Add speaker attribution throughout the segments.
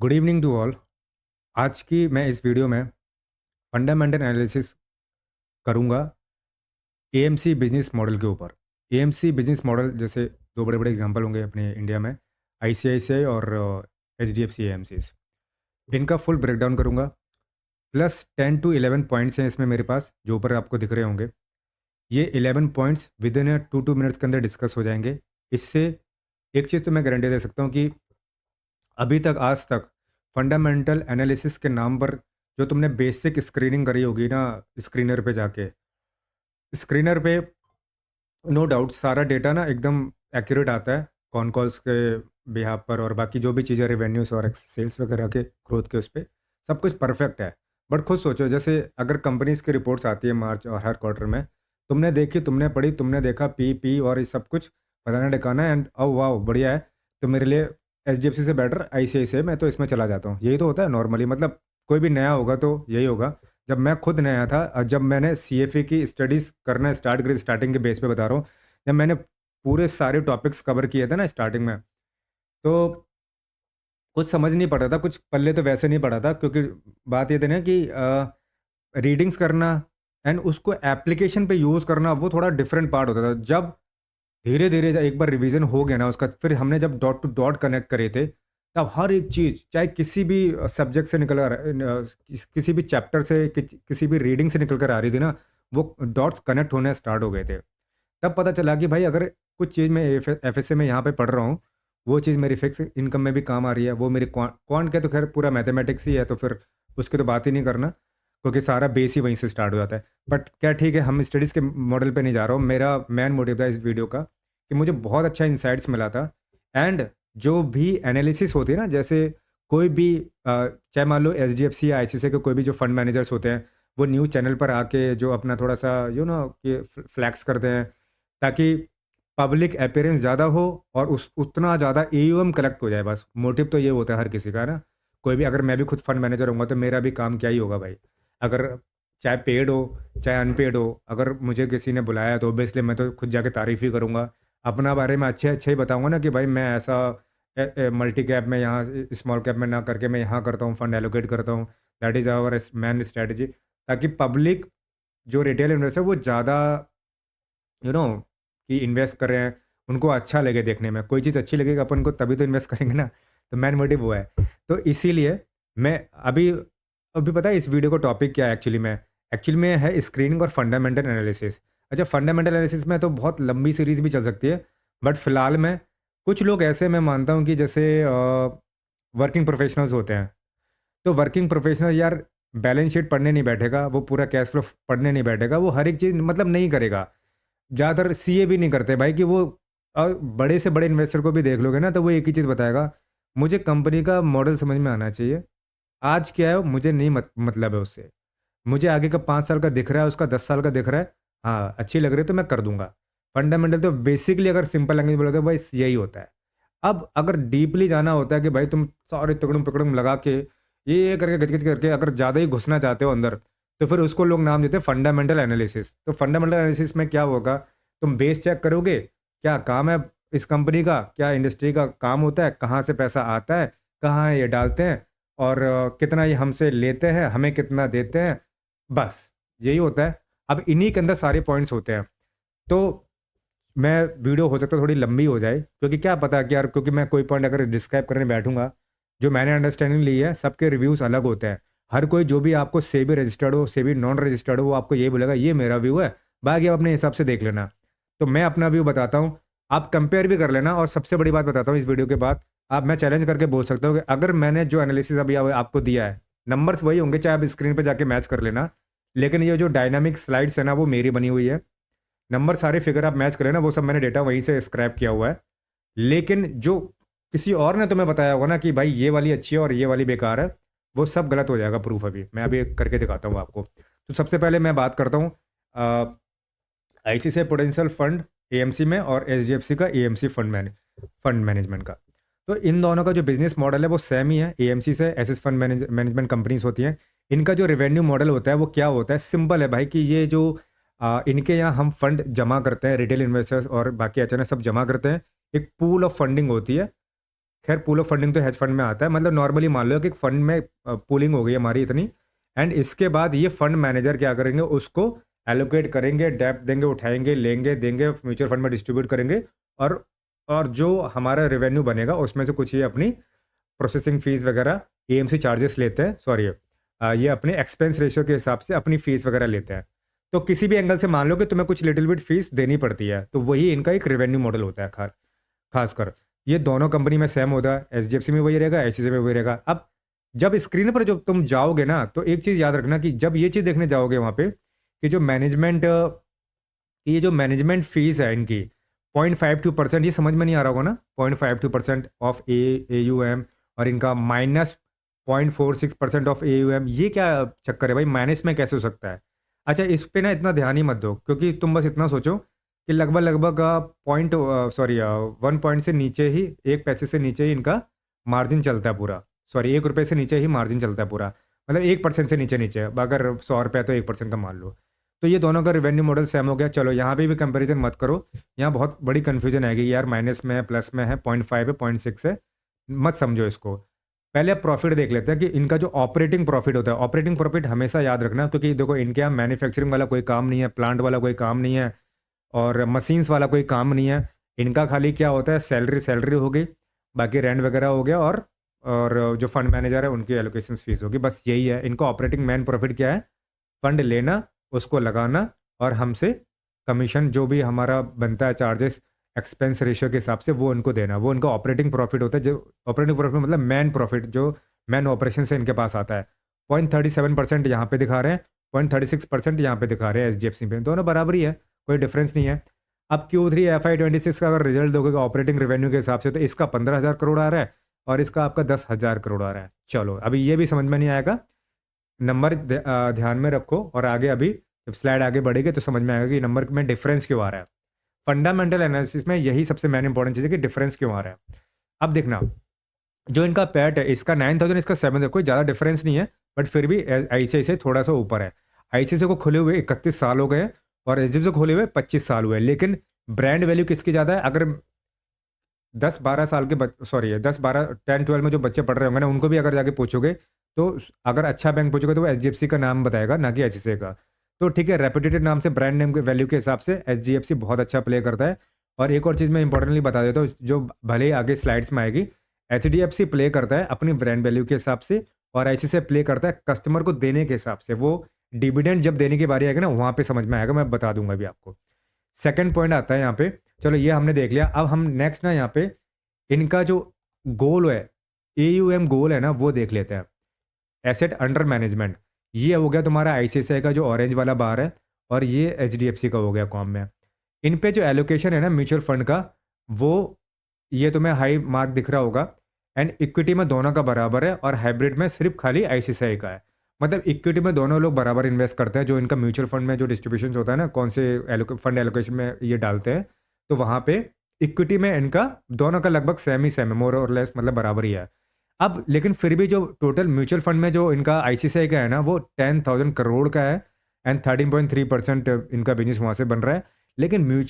Speaker 1: Good evening to all. आज की मैं इस वीडियो में फंडामेंटल एनालिसिस करूंगा एएमसी बिजनेस मॉडल के ऊपर। एएमसी बिजनेस मॉडल जैसे दो बड़े बड़े एग्जांपल होंगे अपने इंडिया में, आईसीआईसीआई और एचडीएफसी एएमसीज। इनका फुल ब्रेकडाउन करूंगा, प्लस 10 to 11 पॉइंट्स हैं इसमें मेरे पास जो ऊपर आपको दिख रहे होंगे। ये 11 पॉइंट्स विद इन 2 2 मिनट्स के अंदर डिस्कस हो जाएंगे। इससे एक चीज़ तो मैं गारंटी दे सकता हूँ कि अभी तक आज तक फंडामेंटल एनालिसिस के नाम पर जो तुमने बेसिक स्क्रीनिंग करी होगी ना, स्क्रीनर पे जाके, स्क्रीनर पे नो डाउट सारा डेटा ना एकदम एक्यूरेट आता है कॉन कॉल्स के बिहाफ पर, और बाकी जो भी चीज़ें रेवेन्यूज और सेल्स वगैरह के ग्रोथ के उस पर सब कुछ परफेक्ट है। बट खुद सोचो, जैसे अगर कंपनीज की रिपोर्ट्स आती है मार्च और हर क्वार्टर में, तुमने देखी, तुमने पढ़ी, तुमने देखा पी और ये सब कुछ बताना दिखाना एंड ओ वाह बढ़िया है, तो मेरे लिए एचडीएफसी से बेटर आईसीआईसीआई, मैं तो इसमें चला जाता हूँ। यही तो होता है नॉर्मली, मतलब कोई भी नया होगा तो यही होगा। जब मैं खुद नया था और जब मैंने सीएफए की स्टडीज़ करना स्टार्ट करी, स्टार्टिंग के बेस पे बता रहा हूँ, जब मैंने पूरे सारे टॉपिक्स कवर किए थे ना स्टार्टिंग में, तो कुछ समझ नहीं पड़ा था, कुछ पल्ले तो वैसे नहीं पड़ा था, क्योंकि बात ये थी ना कि रीडिंग्स करना एंड उसको एप्लीकेशन पे यूज़ करना वो थोड़ा डिफरेंट पार्ट होता था। जब धीरे धीरे एक बार रिवीजन हो गया ना उसका, फिर हमने जब डॉट टू डॉट कनेक्ट करे थे, तब हर एक चीज़ चाहे किसी भी सब्जेक्ट से निकल कर किसी भी चैप्टर से किसी भी रीडिंग से निकल कर आ रही थी ना, वो डॉट्स कनेक्ट होने स्टार्ट हो गए थे। तब पता चला कि भाई अगर कुछ चीज़ मैं एफएसए में यहाँ पे पढ़ रहा हूँ, वो चीज़ मेरी फिक्स इनकम में भी काम आ रही है, वो मेरी क्वांट के तो खैर पूरा मैथमेटिक्स ही है, तो फिर उसकी तो बात ही नहीं करना, क्योंकि सारा बेस ही वहीं से स्टार्ट हो जाता है। बट क्या ठीक है, हम स्टडीज़ के मॉडल पे नहीं जा रहा हूँ। मेरा मेन मोटिव था इस वीडियो का कि मुझे बहुत अच्छा इंसाइट्स मिला था। एंड जो भी एनालिसिस होती है ना, जैसे कोई भी चाहे मान लो एचडीएफसी या आईसीआईसीआई के कोई भी जो फंड मैनेजर्स होते हैं, वो न्यूज़ चैनल पर आके जो अपना थोड़ा सा कि फ्लैक्स करते हैं, ताकि पब्लिक अपीयरेंस ज़्यादा हो और उस उतना ज़्यादा एयूएम कलेक्ट हो जाए। बस मोटिव तो ये होता है हर किसी का ना। कोई भी, अगर मैं भी खुद फंड मैनेजर होऊंगा तो मेरा भी काम क्या ही होगा भाई, अगर चाहे पेड हो चाहे अनपेड हो, अगर मुझे किसी ने बुलाया तो ऑब्वियसली मैं तो खुद जाके तारीफ़ ही करूँगा, अपना बारे में अच्छे अच्छे ही बताऊँगा ना कि भाई मैं ऐसा मल्टी कैप में यहाँ स्मॉल कैप में ना करके मैं यहाँ करता हूँ, फंड एलोकेट करता हूँ। That is our main strategy, ताकि पब्लिक जो रिटेल इन्वेस्टर वो ज़्यादा कि इन्वेस्ट कर रहे हैं, उनको अच्छा लगे देखने में। कोई चीज़ अच्छी लगेगी अपन को तभी तो इन्वेस्ट करेंगे ना। तो मेन मोटिव वो है। तो इसीलिए मैं अभी अभी पता है इस वीडियो का टॉपिक क्या है एक्चुअली में है स्क्रीनिंग और फंडामेंटल एनालिसिस। अच्छा, फंडामेंटल एनालिसिस में तो बहुत लंबी सीरीज भी चल सकती है, बट फिलहाल में कुछ लोग ऐसे मैं मानता हूँ कि जैसे वर्किंग प्रोफेशनल्स होते हैं, तो वर्किंग प्रोफेशनल यार बैलेंस शीट पढ़ने नहीं बैठेगा, वो पूरा कैश फ्लो पढ़ने नहीं बैठेगा, वो हर एक चीज़ मतलब नहीं करेगा। ज़्यादातर सीए भी नहीं करते भाई, कि वो बड़े से बड़े इन्वेस्टर को भी देख लोगे ना, तो वो एक ही चीज़ बताएगा, मुझे कंपनी का मॉडल समझ में आना चाहिए। आज क्या है मुझे नहीं मतलब है उससे, मुझे आगे का 5 साल का दिख रहा है, उसका 10 साल का दिख रहा है, हाँ अच्छी लग रही है तो मैं कर दूंगा। फंडामेंटल तो बेसिकली अगर सिंपल लैंग्वेज बोले तो भाई यही होता है। अब अगर डीपली जाना होता है कि भाई तुम सारे तुकड़म पकड़म लगा के ये करके गच करके अगर ज़्यादा ही घुसना चाहते हो अंदर, तो फिर उसको लोग नाम देते हैं फंडामेंटल एनालिसिस। तो फंडामेंटल एनालिसिस में क्या होगा, तुम बेस चेक करोगे, क्या काम है इस कंपनी का, क्या इंडस्ट्री का काम होता है, कहाँ से पैसा आता है, कहाँ ये डालते हैं, और कितना ये हमसे लेते हैं, हमें कितना देते हैं, बस यही होता है। अब इन्हीं के अंदर सारे पॉइंट्स होते हैं। तो मैं वीडियो हो सकता है थोड़ी लंबी हो जाए, क्योंकि क्या पता कि यार, क्योंकि मैं कोई पॉइंट अगर डिस्क्राइब करने बैठूंगा, जो मैंने अंडरस्टैंडिंग ली है सबके रिव्यूज़ अलग होते हैं। हर कोई जो भी आपको सेबी रजिस्टर्ड हो सेबी नॉन रजिस्टर्ड हो, वो आपको ये बोलेगा ये मेरा व्यू है, बाकी आप अपने हिसाब से देख लेना। तो मैं अपना व्यू बताता हूँ, आप कंपेयर भी कर लेना। और सबसे बड़ी बात बताता हूँ इस वीडियो के बाद, आप मैं चैलेंज करके बोल सकता हूँ कि अगर मैंने जो एनालिसिस अभी आपको दिया है, नंबर्स वही होंगे, चाहे आप स्क्रीन पर जाके मैच कर लेना, लेकिन ये जो डायनामिक स्लाइड्स है ना वो मेरी बनी हुई है। नंबर सारे फिगर आप मैच करें ना, वो सब मैंने डेटा वहीं से स्क्रैप किया हुआ है। लेकिन जो किसी और ने तुम्हें बताया होगा ना कि भाई ये वाली अच्छी है और ये वाली बेकार है, वो सब गलत हो जाएगा प्रूफ। अभी मैं अभी करके दिखाता हूँ आपको। तो सबसे पहले मैं बात करता हूँ आईसीआईसीआई पोटेंशियल फंड एएमसी में और एचडीएफसी का एएमसी फंड मैनेजमेंट का। तो इन दोनों का जो बिजनेस मॉडल है वो सेम ही है। एएमसी से एसेस फंड मैनेजमेंट कंपनीज होती हैं। इनका जो रेवेन्यू मॉडल होता है वो क्या होता है, सिंपल है भाई, कि ये जो इनके यहाँ हम फंड जमा करते हैं, रिटेल इन्वेस्टर्स और बाकी अचानक सब जमा करते हैं, एक पूल ऑफ फंडिंग होती है, खैर पूल ऑफ फंडिंग तो हेज फंड में आता है, मतलब नॉर्मली मान लो कि एक फंड में पूलिंग हो गई हमारी इतनी, एंड इसके बाद ये फंड मैनेजर क्या करेंगे, उसको एलोकेट करेंगे, डेप्ट देंगे, उठाएंगे, लेंगे, देंगे, म्यूचुअल फंड में डिस्ट्रीब्यूट करेंगे, और और जो हमारा रेवेन्यू बनेगा उसमें से कुछ ये अपनी प्रोसेसिंग फीस वगैरह, एएमसी चार्जेस लेते हैं, सॉरी ये अपने एक्सपेंस रेशियो के हिसाब से अपनी फीस वगैरह लेते हैं। तो किसी भी एंगल से मान लो कि तुम्हें कुछ लिटिल बिट फीस देनी पड़ती है, तो वही इनका एक रेवेन्यू मॉडल होता है। खासकर ये दोनों कंपनी में सेम होता है, एचडीएफसी में वही रहेगा, आईसीआईसीआई में वही रहेगा। अब जब स्क्रीन पर जो तुम जाओगे ना, तो एक चीज़ याद रखना कि जब ये चीज़ देखने जाओगे वहाँ पे कि जो मैनेजमेंट ये जो मैनेजमेंट फीस है इनकी 0.52%, ये समझ में नहीं आ रहा होगा ना, 0.52% ऑफ AUM, और इनका -0.46% ऑफ AUM, ये क्या चक्कर है भाई, माइनस में कैसे हो सकता है। अच्छा, इस पे ना इतना ध्यान ही मत दो, क्योंकि तुम बस इतना सोचो कि लगभग पॉइंट 1 पॉइंट से नीचे ही, 1 पैसे से नीचे ही इनका मार्जिन चलता है पूरा, सॉरी 1 रुपये से नीचे ही मार्जिन चलता है पूरा, मतलब 1% से नीचे नीचे, अगर 100 रुपये तो 1% का मान लो। तो ये दोनों का रेवेन्यू मॉडल सेम हो गया। चलो यहाँ पे भी कंपैरिजन मत करो, यहाँ बहुत बड़ी कन्फ्यूजन आएगी यार, माइनस में है, प्लस में है, 0.5 है, 0.6 है, मत समझो इसको। पहले आप प्रॉफिट देख लेते हैं कि इनका जो ऑपरेटिंग प्रॉफिट होता है, ऑपरेटिंग प्रॉफिट हमेशा याद रखना, क्योंकि देखो इनके यहाँ मैन्युफैक्चरिंग वाला कोई काम नहीं है, प्लांट वाला कोई काम नहीं है, और मशीन्स वाला कोई काम नहीं है। इनका खाली क्या होता है, सैलरी हो गई, बाकी रेंट वगैरह हो गया, और जो फंड मैनेजर है उनकी एलोकेशन फीस होगी, बस यही है इनका ऑपरेटिंग मैन प्रॉफिट। क्या है, फंड लेना, उसको लगाना, और हमसे कमीशन जो भी हमारा बनता है चार्जेस एक्सपेंस रेशियो के हिसाब से वो उनको देना, वो उनका ऑपरेटिंग प्रॉफिट होता है। जो ऑपरेटिंग प्रॉफिट मतलब मैन प्रॉफिट, जो मैन ऑपरेशन से इनके पास आता है। 0.37% यहाँ पे दिखा रहे हैं, 0.36% यहाँ पे दिखा रहे हैं एचडीएफसी पे, दोनों बराबर ही है, कोई डिफरेंस नहीं है। अब Q3 FY26 का अगर रिजल्ट दोगे ऑपरेटिंग रेवेन्यू के हिसाब से, तो इसका 15,000 करोड़ आ रहा है, और इसका आपका 10,000 करोड़ आ रहा है। चलो अभी ये भी समझ में नहीं आएगा, नंबर ध्यान में रखो, और आगे अभी जब स्लाइड आगे बढ़ेगी तो समझ में आएगा कि नंबर में डिफरेंस क्यों आ रहा है। फंडामेंटल एनालिसिस में यही सबसे मेन इंपॉर्टेंट चीज़ है कि डिफरेंस क्यों आ रहा है। अब देखना, जो इनका पैट है, इसका 9,000, इसका 7,000, कोई ज़्यादा डिफरेंस नहीं है, बट फिर भी ICICI थोड़ा सा ऊपर है। ICICI को खुले हुए 31 साल हो गए, और एचडीएफसी को खुले हुए 25 साल हुए, लेकिन ब्रांड वैल्यू किसकी ज़्यादा है। अगर 10-12 साल के 10-12 10-12 में जो बच्चे पढ़ रहे होंगे ना, उनको भी अगर जाके पूछोगे, तो अगर अच्छा बैंक पूछोगे तो वो HDFC का नाम बताएगा, ना कि HCI का। तो ठीक है, रेपुटेटेड नाम से ब्रांड नेम के वैल्यू के हिसाब से HDFC बहुत अच्छा प्ले करता है। और एक और चीज़ मैं इंपॉर्टेंटली बता देता हूँ, जो भले ही आगे स्लाइड्स में आएगी, HDFC प्ले करता है अपनी ब्रांड वैल्यू के हिसाब से, और ICICI प्ले करता है कस्टमर को देने के हिसाब से। वो डिविडेंड जब देने की बारी आएगी ना, वहाँ पे समझ में आएगा, मैं बता दूंगा अभी आपको। सेकंड पॉइंट आता है यहाँ पे, चलो ये हमने देख लिया। अब हम नेक्स्ट ना यहाँ पे इनका जो गोल है, AUM गोल है ना, वो देख लेते हैं। एसेट अंडर मैनेजमेंट, ये हो गया तुम्हारा ICICI का जो ऑरेंज वाला बार है, और ये HDFC का हो गया कॉम में। इन पे जो एलोकेशन है ना म्यूचुअल फंड का, वो ये तुम्हें हाई मार्क दिख रहा होगा, एंड इक्विटी में दोनों का बराबर है, और हाइब्रिड में सिर्फ खाली ICICI का है। मतलब इक्विटी में दोनों लोग बराबर इन्वेस्ट करते हैं, जो इनका म्यूचुअल फंड में जो डिस्ट्रीब्यूशन होता है ना, कौन से फंड एलोकेशन में ये डालते हैं, तो वहाँ पे इक्विटी में इनका दोनों का लगभग सेम है, मोर और लेस, मतलब बराबर ही है। अब लेकिन फिर भी जो टोटल म्यूचुअल फंड में जो इनका ICICI का है ना, वो 10,000 करोड़ का है, एंड 13.3% इनका बिजनेस वहाँ से बन रहा है। लेकिन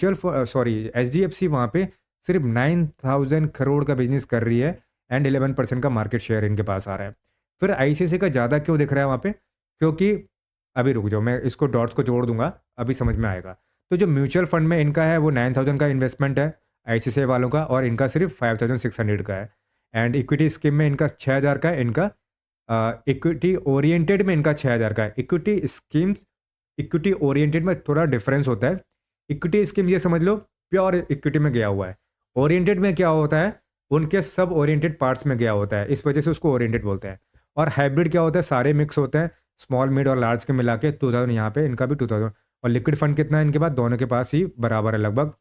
Speaker 1: HDFC वहाँ पे सिर्फ 9,000 करोड़ का बिजनेस कर रही है, एंड 11% का मार्केट शेयर इनके पास आ रहा है। फिर ICICI का ज़्यादा क्यों दिख रहा है वहाँ पे, क्योंकि अभी रुक जाओ, मैं इसको डॉट्स को जोड़ दूंगा, अभी समझ में आएगा। तो जो म्यूचुअल फंड में इनका है वो 9,000 का इन्वेस्टमेंट है ICICI वालों का, और इनका सिर्फ 5,600 का है। एंड इक्विटी स्कीम में इनका 6,000 का है, इनका इक्विटी ओरिएंटेड में इनका 6,000 का है। इक्विटी ओरिएंटेड में थोड़ा डिफरेंस होता है। इक्विटी स्कीम ये समझ लो प्योर इक्विटी में गया हुआ है, ओरिएंटेड में क्या होता है, उनके सब ओरिएंटेड पार्ट्स में गया होता है, इस वजह से उसको ओरिएंटेड बोलते हैं। और हाइब्रिड क्या होता है, सारे मिक्स होते हैं, स्मॉल मिड और लार्ज के मिला के 2,000 यहाँ पे, इनका भी 2,000। और लिक्विड फंड कितना है इनके पास, दोनों के पास ही बराबर है, लगभग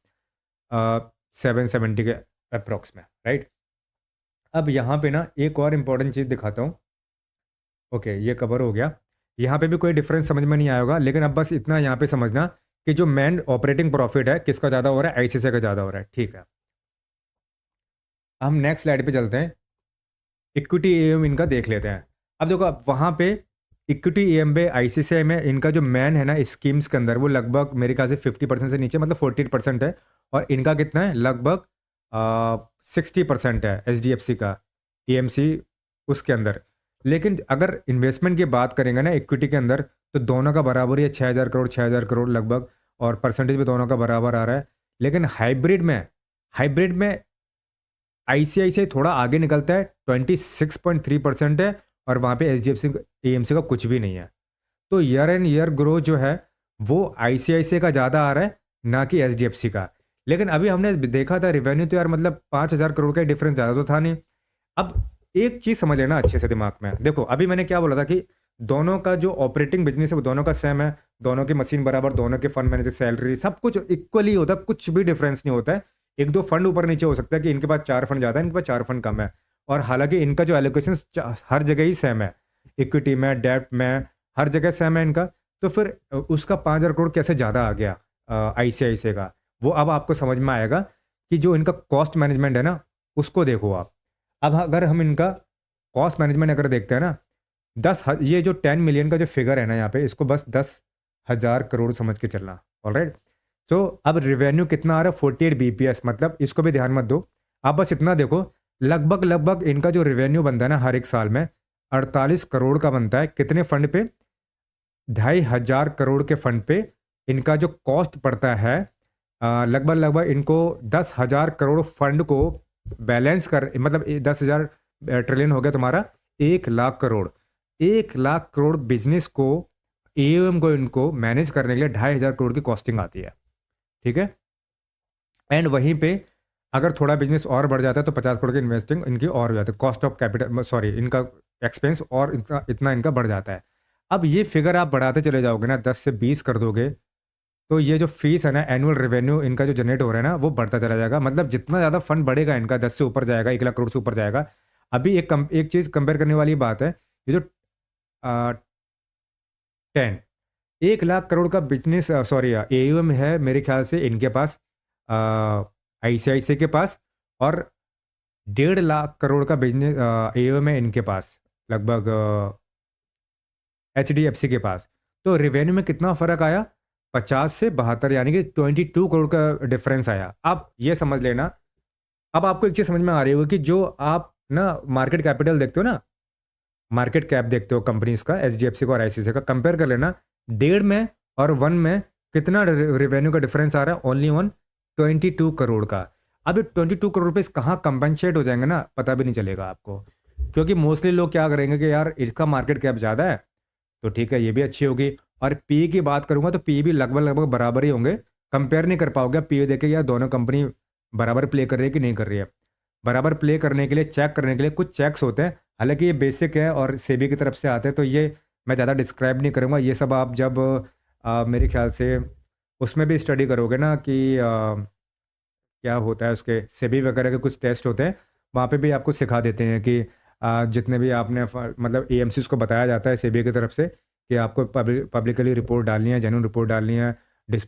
Speaker 1: 770 के अप्रॉक्स में, राइट। अब यहाँ पे ना एक और इम्पॉर्टेंट चीज़ दिखाता हूँ। ओके, ये कवर हो गया, यहाँ पे भी कोई डिफरेंस समझ में नहीं आएगा, लेकिन अब बस इतना यहाँ पे समझना कि जो मेन ऑपरेटिंग प्रॉफिट है किसका ज़्यादा हो रहा है, ICICI का ज़्यादा हो रहा है, ठीक है। हम नेक्स्ट स्लाइड पे चलते हैं, इक्विटी AUM इनका देख लेते हैं। अब देखो, अब वहाँ पे इक्विटी AUM पे ICICI में इनका जो मैन है ना स्कीम्स के अंदर, वो लगभग मेरे ख्याल से 50% से नीचे, मतलब 14% है, और इनका कितना है, लगभग 60% है HDFC का AMC उसके अंदर। लेकिन अगर इन्वेस्टमेंट की बात करेंगे ना इक्विटी के अंदर, तो दोनों का बराबर ही है, 6,000 करोड़ 6,000 करोड़ लगभग, और परसेंटेज भी दोनों का बराबर आ रहा है। लेकिन हाइब्रिड में ICICI थोड़ा आगे निकलता है, 26.3% है, और वहाँ पे HDFC AMC का कुछ भी नहीं है। तो ईयर एंड ईयर ग्रोथ जो है वो ICICI का ज़्यादा आ रहा है, ना कि HDFC का। लेकिन अभी हमने देखा था रेवेन्यू तो यार मतलब 5,000 करोड़ का डिफरेंस ज़्यादा तो था नहीं। अब एक चीज़ समझ लेना अच्छे से दिमाग में, देखो अभी मैंने क्या बोला था कि दोनों का जो ऑपरेटिंग बिजनेस है वो दोनों का सेम है, दोनों की मशीन बराबर, दोनों के फंड मैनेजर सैलरी सब कुछ इक्वली होता है, कुछ भी डिफरेंस नहीं होता है। एक दो फंड ऊपर नीचे हो सकता है कि इनके पास 4 फंड ज़्यादा है, इनके पास 4 फंड कम है, और हालांकि इनका जो एलोकेशन हर जगह ही सेम है, इक्विटी में, डेट में, हर जगह सेम है इनका। तो फिर उसका 5,000 करोड़ कैसे ज़्यादा आ गया ICICI का, वो अब आपको समझ में आएगा कि जो इनका कॉस्ट मैनेजमेंट है ना, उसको देखो आप। अब अगर हम इनका कॉस्ट मैनेजमेंट अगर देखते हैं ना, ये जो 10 मिलियन का जो फिगर है ना यहाँ पे, इसको बस 10,000 करोड़ समझ के चलना। ऑलराइट, तो अब रिवेन्यू कितना आ रहा है, 48 BPS, मतलब इसको भी ध्यान मत दो, आप बस इतना देखो, लगभग इनका जो रिवेन्यू बनता है ना हर एक साल में 48 करोड़ का बनता है। कितने फंड पे, 2,500 करोड़ के फंड पे इनका जो कॉस्ट पड़ता है, लगभग इनको 10,000 करोड़ फंड को बैलेंस कर, मतलब 10,000 ट्रिलियन हो गया तुम्हारा 1,00,000 करोड़। 1,00,000 करोड़ बिजनेस को, AUM को इनको मैनेज करने के लिए 2,500 करोड़ की कॉस्टिंग आती है, ठीक है। एंड वहीं पे अगर थोड़ा बिजनेस और बढ़ जाता है तो 50 करोड़ की इन्वेस्टिंग इनकी और हो जाती है, कॉस्ट ऑफ कैपिटल, सॉरी, इनका एक्सपेंस और इतना इनका बढ़ जाता है। अब ये फिगर आप बढ़ाते चले जाओगे ना, 10 से 20 कर दोगे, तो ये जो फीस है ना, एनुअल रेवेन्यू इनका जो जनरेट हो रहा है ना, वो बढ़ता चला जाएगा। मतलब जितना ज़्यादा फंड बढ़ेगा इनका, 10 से ऊपर जाएगा, 1,00,000 करोड़ से ऊपर जाएगा। अभी एक चीज़ कंपेयर करने वाली बात है, ये जो 10 1,00,000 करोड़ का बिजनेस, सॉरी, AUM है मेरे ख्याल से इनके पास, ICICI के पास, और 1,50,000 करोड़ का बिजनेस AUM है इनके पास, लगभग HDFC के पास। तो रेवेन्यू में कितना फर्क आया, 50 से 72, यानी कि 22 करोड़ का डिफरेंस आया। आप ये समझ लेना, अब आपको एक चीज़ समझ में आ रही होगी कि जो आप ना मार्केट कैपिटल देखते हो ना, मार्केट कैप देखते हो कंपनीज का, HDFC का और ICICI का, कंपेयर कर लेना 1.5 में और 1 में कितना रेवेन्यू का डिफरेंस आ रहा है, ओनली ऑन 22 करोड़ का। अब ये 22 करोड़ रुपये कहाँ कंपनसेट हो जाएंगे ना, पता भी नहीं चलेगा आपको, क्योंकि मोस्टली लोग क्या करेंगे कि यार इसका मार्केट कैप ज़्यादा है तो ठीक है ये भी अच्छी होगी, और PE की बात करूंगा तो PE भी लगभग बराबर ही होंगे, कंपेयर नहीं कर पाओगे PE देखे यार दोनों कंपनी बराबर प्ले कर रही है कि नहीं कर रही है। बराबर प्ले करने के लिए, चेक करने के लिए कुछ चेक्स होते हैं, हालांकि ये बेसिक है और सेबी की तरफ से आते हैं, तो ये मैं ज़्यादा डिस्क्राइब नहीं करूँगा। ये सब आप जब मेरे ख्याल से उसमें भी स्टडी करोगे ना कि क्या होता है, उसके सेबी वगैरह के कुछ टेस्ट होते हैं, वहाँ पे भी आपको सिखा देते हैं कि जितने भी आपने मतलब AMCs को बताया जाता है सेबी की तरफ से कि आपको पब्लिकली रिपोर्ट डालनी है, जेन्युइन रिपोर्ट डालनी है,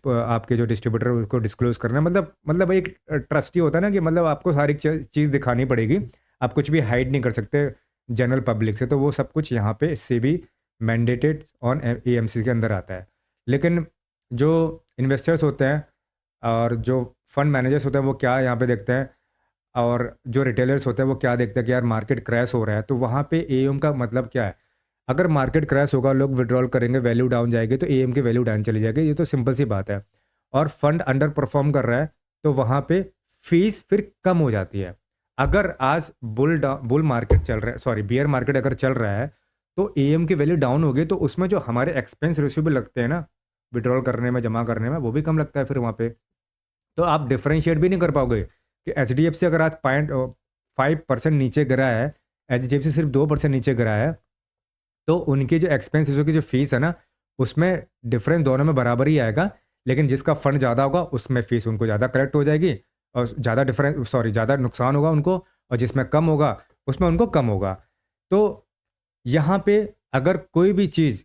Speaker 1: आपके जो डिस्ट्रीब्यूटर है उसको डिस्क्लोज करना है, मतलब एक ट्रस्टी होता है ना कि मतलब आपको सारी चीज़ दिखानी पड़ेगी, आप कुछ भी हाइड नहीं कर सकते जनरल पब्लिक से। तो वो सब कुछ यहाँ पे सेबी मैंडेटेड ऑन AMC के अंदर आता है। लेकिन जो इन्वेस्टर्स होते हैं और जो फंड मैनेजर्स होते हैं वो क्या यहाँ पे देखते हैं, और जो रिटेलर्स होते हैं वो क्या देखते हैं कि यार मार्केट क्रैश हो रहा है, तो वहाँ पे AUM का मतलब क्या है। अगर मार्केट क्रैश होगा, लोग विड्रॉल करेंगे, वैल्यू डाउन जाएगी, तो AUM की वैल्यू डाउन चली जाएगी, ये तो सिंपल सी बात है। और फंड अंडर परफॉर्म कर रहा है तो वहाँ पे फीस फिर कम हो जाती है। अगर आज बुल मार्केट चल रहा है, सॉरी बियर मार्केट अगर चल रहा है, तो AUM की वैल्यू डाउन होगी, तो उसमें जो हमारे एक्सपेंस रेशियो भी लगते हैं ना विड्रॉल करने में, जमा करने में, वो भी कम लगता है फिर वहाँ पे। तो आप डिफ्रेंशिएट भी नहीं कर पाओगे कि HDFC अगर आज 5% नीचे गिरा है, HDFC सिर्फ 2% नीचे गिरा है, तो उनकी जो एक्सपेंसेस की जो फीस है ना, उसमें डिफरेंस दोनों में बराबर ही आएगा। लेकिन जिसका फंड ज़्यादा होगा उसमें फीस उनको ज़्यादा करेक्ट हो जाएगी, और ज़्यादा नुकसान होगा उनको, और जिसमें कम होगा उसमें उनको कम होगा। तो यहाँ पे अगर कोई भी चीज़,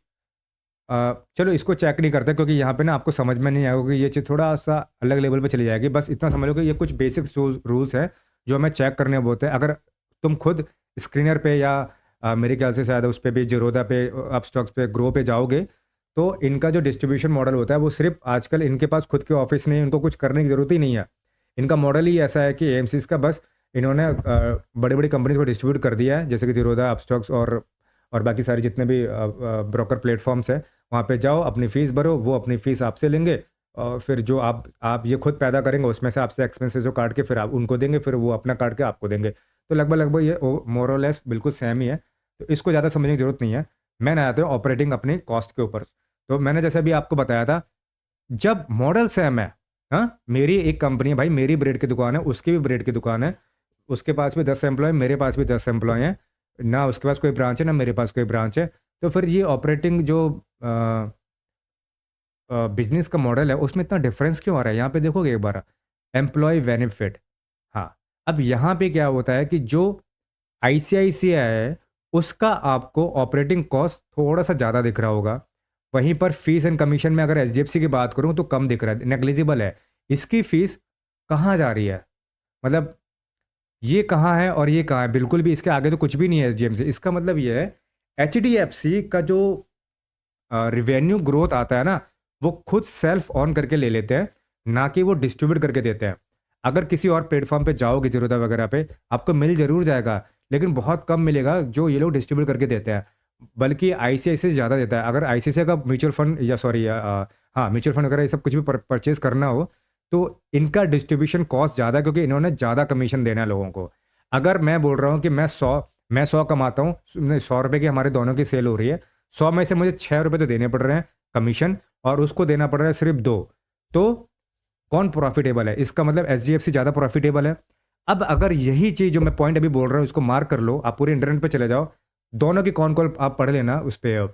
Speaker 1: चलो इसको चेक नहीं करते क्योंकि यहाँ पे ना आपको समझ में नहीं आएगा कि ये चीज़ थोड़ा सा अलग लेवल पे चली जाएगी। बस इतना समझ लो कि ये कुछ बेसिक रूल्स हैं जो हमें चेक करने होते हैं। अगर तुम खुद स्क्रीनर पे या मेरे ख्याल से शायद उस पर भी जीरोधा पे, अपस्टॉक्स पे, ग्रो पे जाओगे, तो इनका जो डिस्ट्रीब्यूशन मॉडल होता है वो सिर्फ आजकल इनके पास खुद के ऑफिस नहीं है, उनको कुछ करने की ज़रूरत ही नहीं है। इनका मॉडल ही ऐसा है कि एएमसीज का बस इन्होंने बड़ी बड़ी कंपनीज को डिस्ट्रीब्यूट कर दिया है, जैसे कि जीरोधा, अपस्टॉक्स और बाकी सारे जितने भी ब्रोकर प्लेटफॉर्म्स हैं, वहाँ पे जाओ, अपनी फ़ीस भरो, वो अपनी फ़ीस आपसे लेंगे, और फिर जो आप ये खुद पैदा करेंगे उसमें से आपसे एक्सपेंसेस जो काट के फिर आप उनको देंगे, फिर वो अपना काट के आपको देंगे। तो लगभग लगभग ये मोर और लेस बिल्कुल सेम ही है, तो इसको ज़्यादा समझने की ज़रूरत नहीं है। मैंने आया था ऑपरेटिंग अपनी कॉस्ट के ऊपर। तो मैंने जैसे अभी आपको बताया था, जब मॉडल सेम है, हाँ, मेरी एक कंपनी है भाई, मेरी ब्रेड की दुकान है, उसकी भी ब्रेड की दुकान है, उसके पास भी 10 एम्प्लॉय, मेरे पास भी 10 एम्प्लॉय हैं, ना उसके पास कोई ब्रांच है ना मेरे पास कोई ब्रांच है। तो फिर ये ऑपरेटिंग जो बिजनेस का मॉडल है उसमें इतना डिफरेंस क्यों आ रहा है? यहाँ पे देखोगे एक बार, एम्प्लॉय बेनिफिट। हाँ, अब यहाँ पे क्या होता है कि जो आईसीआईसीआई है उसका आपको ऑपरेटिंग कॉस्ट थोड़ा सा ज़्यादा दिख रहा होगा, वहीं पर फीस एंड कमीशन में अगर एचडीएफसी की बात करूँ तो कम दिख रहा है, नेग्लिजिबल है। इसकी फीस कहाँ जा रही है, मतलब ये कहाँ है और ये कहाँ है, बिल्कुल भी इसके आगे तो कुछ भी नहीं है एचडीएफ से। इसका मतलब ये है एचडीएफसी का जो रिवेन्यू ग्रोथ आता है ना, वो खुद सेल्फ ऑन करके ले लेते हैं, ना कि वो डिस्ट्रीब्यूट करके देते हैं। अगर किसी और प्लेटफॉर्म पे जाओगे जीरोधा वगैरह पे, आपको मिल जरूर जाएगा, लेकिन बहुत कम मिलेगा जो ये लोग डिस्ट्रीब्यूट करके देते हैं, बल्कि आईसीआईसीआई ज़्यादा देता है। अगर आईसीआईसीआई का म्यूचुअल फंड या सॉरी हाँ म्यूचुअल फंड वगैरह ये सब कुछ भी परचेज करना हो तो इनका डिस्ट्रीब्यूशन कॉस्ट ज़्यादा है, क्योंकि इन्होंने ज़्यादा कमीशन देना है लोगों को। अगर मैं बोल रहा हूँ कि मैं 100 कमाता हूँ, 100 रुपये की हमारे दोनों की सेल हो रही है, 100 में से मुझे 6 रुपये तो देने पड़ रहे हैं कमीशन, और उसको देना पड़ रहा है सिर्फ 2, तो कौन प्रॉफिटेबल है? इसका मतलब एचडीएफसी ज़्यादा प्रॉफिटेबल है। अब अगर यही चीज़ जो मैं पॉइंट अभी बोल रहा हूँ इसको मार्क कर लो, आप पूरे इंटरनेट पे चले जाओ, दोनों की कौन कॉल आप पढ़ लेना, उस पर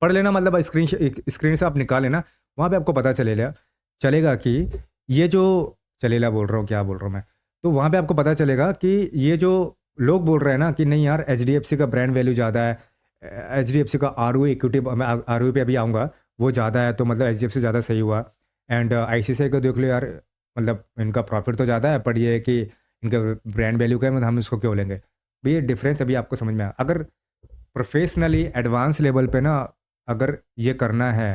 Speaker 1: पढ़ लेना, मतलब स्क्रीन से आप निकाल लेना, वहाँ पे आपको पता चलेगा कि ये जो चलेगा बोल रहा हूँ, क्या बोल रहा हूँ मैं, तो वहाँ पे आपको पता चलेगा कि ये जो लोग बोल रहे हैं ना कि नहीं यार एचडीएफसी का ब्रांड वैल्यू ज़्यादा है, एचडीएफसी का आरओई इक्विटी, मैं आरओई पे अभी आऊँगा, वो ज़्यादा है, तो मतलब एचडीएफसी ज़्यादा सही हुआ। एंड आईसीआईसीआई को देख लो यार, मतलब इनका प्रॉफिट तो ज़्यादा है, पर ये है कि इनका ब्रांड वैल्यू का है, मतलब हम इसको क्यों लेंगे भाई? ये डिफरेंस अभी आपको समझ में आया। अगर प्रोफेशनली एडवांस लेवल पे ना अगर ये करना है,